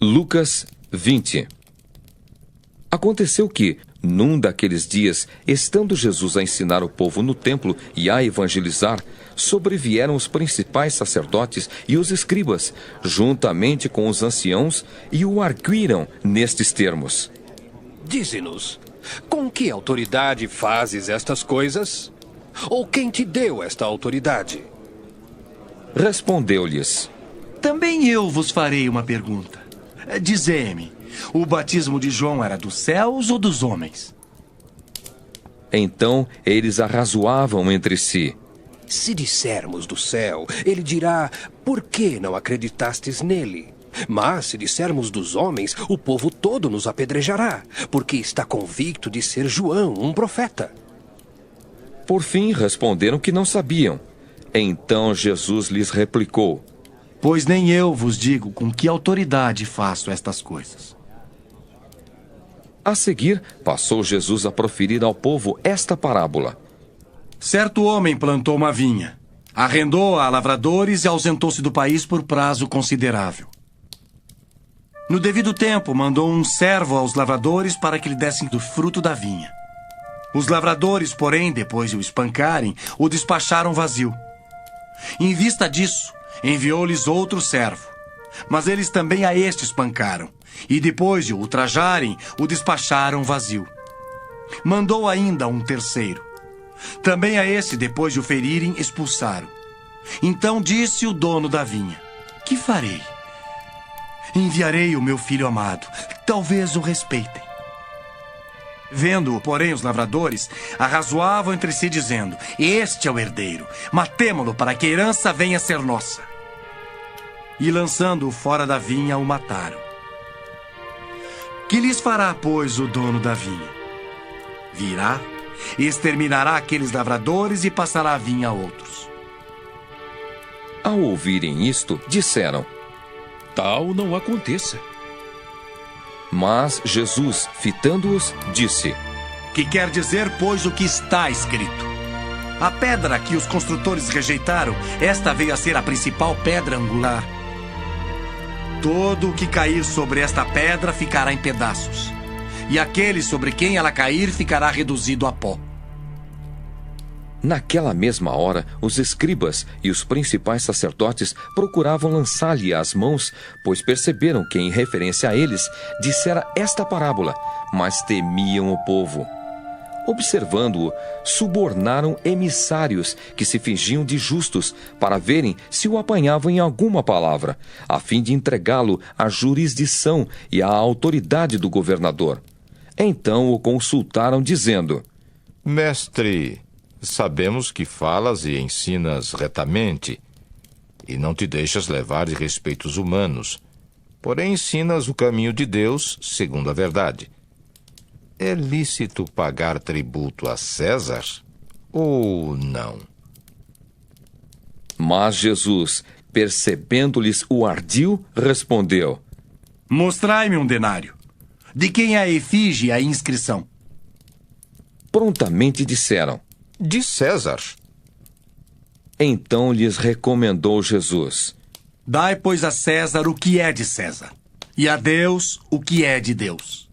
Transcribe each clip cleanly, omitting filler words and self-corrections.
Lucas 20. Aconteceu que, num daqueles dias, estando Jesus a ensinar o povo no templo e a evangelizar, sobrevieram os principais sacerdotes e os escribas, juntamente com os anciãos, e o arguíram nestes termos: Dize-nos, com que autoridade fazes estas coisas? Ou quem te deu esta autoridade? Respondeu-lhes: Também eu vos farei uma pergunta. Dizei-me, o batismo de João era dos céus ou dos homens? Então eles arrazoavam entre si. Se dissermos do céu, ele dirá, por que não acreditastes nele? Mas se dissermos dos homens, o povo todo nos apedrejará, porque está convicto de ser João, um profeta. Por fim responderam que não sabiam. Então Jesus lhes replicou: Pois nem eu vos digo com que autoridade faço estas coisas. A seguir, passou Jesus a proferir ao povo esta parábola. Certo homem plantou uma vinha, arrendou-a a lavradores e ausentou-se do país por prazo considerável. No devido tempo, mandou um servo aos lavradores para que lhe dessem do fruto da vinha. Os lavradores, porém, depois de o espancarem, o despacharam vazio. Em vista disso, enviou-lhes outro servo. Mas eles também a este espancaram, e depois de o ultrajarem, o despacharam vazio. Mandou ainda um terceiro. Também a esse, depois de o ferirem, expulsaram. Então disse o dono da vinha: Que farei? Enviarei o meu filho amado, talvez o respeitem. Vendo-o, porém, os lavradores arrazoavam entre si, dizendo: Este é o herdeiro, matemo-lo para que a herança venha a ser nossa. E lançando-o fora da vinha, o mataram. Que lhes fará, pois, o dono da vinha? Virá, exterminará aqueles lavradores e passará a vinha a outros. Ao ouvirem isto, disseram: Tal não aconteça. Mas Jesus, fitando-os, disse: Que quer dizer, pois, o que está escrito? A pedra que os construtores rejeitaram, esta veio a ser a principal pedra angular. Todo o que cair sobre esta pedra ficará em pedaços, e aquele sobre quem ela cair ficará reduzido a pó. Naquela mesma hora, os escribas e os principais sacerdotes procuravam lançar-lhe as mãos, pois perceberam que, em referência a eles, dissera esta parábola, mas temiam o povo. Observando-o, subornaram emissários que se fingiam de justos para verem se o apanhavam em alguma palavra, a fim de entregá-lo à jurisdição e à autoridade do governador. Então o consultaram, dizendo: Mestre, sabemos que falas e ensinas retamente, e não te deixas levar de respeitos humanos, porém ensinas o caminho de Deus segundo a verdade. É lícito pagar tributo a César ou não? Mas Jesus, percebendo-lhes o ardil, respondeu: Mostrai-me um denário. De quem é a efígie e a inscrição? Prontamente disseram: De César. Então lhes recomendou Jesus: Dai, pois, a César o que é de César, e a Deus o que é de Deus.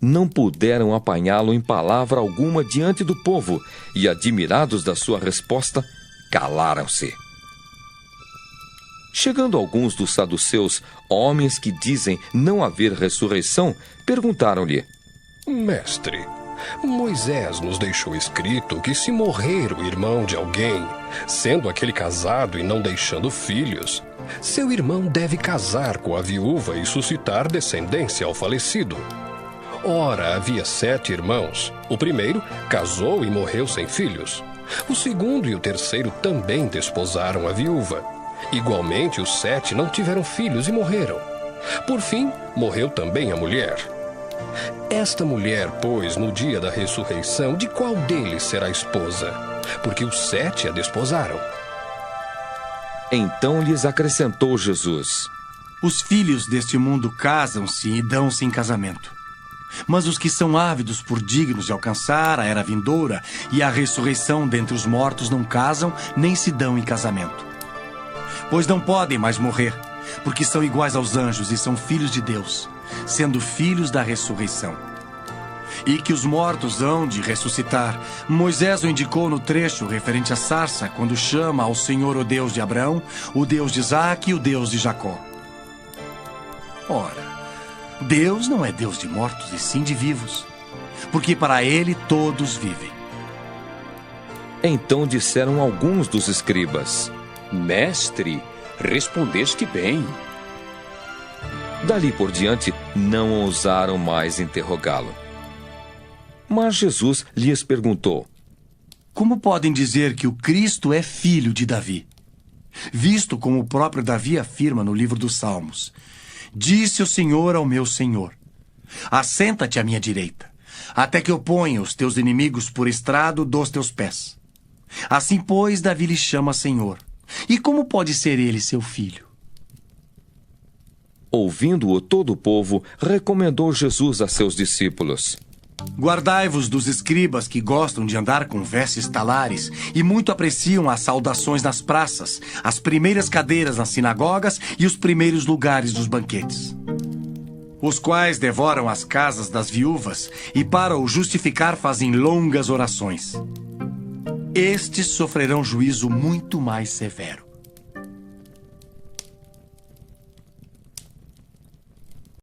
Não puderam apanhá-lo em palavra alguma diante do povo, e, admirados da sua resposta, calaram-se. Chegando alguns dos saduceus, homens que dizem não haver ressurreição, perguntaram-lhe: Mestre, Moisés nos deixou escrito que se morrer o irmão de alguém, sendo aquele casado e não deixando filhos, seu irmão deve casar com a viúva e suscitar descendência ao falecido. Ora, havia 7 irmãos. O primeiro casou e morreu sem filhos. O segundo e o terceiro também desposaram a viúva. Igualmente, os 7 não tiveram filhos e morreram. Por fim, morreu também a mulher. Esta mulher, pois, no dia da ressurreição, de qual deles será esposa? Porque os 7 a desposaram. Então lhes acrescentou Jesus: Os filhos deste mundo casam-se e dão-se em casamento. Mas os que são ávidos por dignos de alcançar a era vindoura e a ressurreição dentre os mortos não casam nem se dão em casamento. Pois não podem mais morrer, porque são iguais aos anjos e são filhos de Deus, sendo filhos da ressurreição. E que os mortos hão de ressuscitar. Moisés o indicou no trecho referente à sarça, quando chama ao Senhor o Deus de Abraão, o Deus de Isaque e o Deus de Jacó. Ora, Deus não é Deus de mortos, e sim de vivos, porque para ele todos vivem. Então disseram alguns dos escribas: Mestre, respondeste bem. Dali por diante, não ousaram mais interrogá-lo. Mas Jesus lhes perguntou: Como podem dizer que o Cristo é filho de Davi? Visto como o próprio Davi afirma no livro dos Salmos: Disse o Senhor ao meu Senhor: Assenta-te à minha direita, até que eu ponha os teus inimigos por estrado dos teus pés. Assim, pois, Davi lhe chama Senhor. E como pode ser ele seu filho? Ouvindo-o todo o povo, recomendou Jesus a seus discípulos: Guardai-vos dos escribas que gostam de andar com vestes talares e muito apreciam as saudações nas praças, as primeiras cadeiras nas sinagogas e os primeiros lugares dos banquetes. Os quais devoram as casas das viúvas e para o justificar fazem longas orações. Estes sofrerão juízo muito mais severo.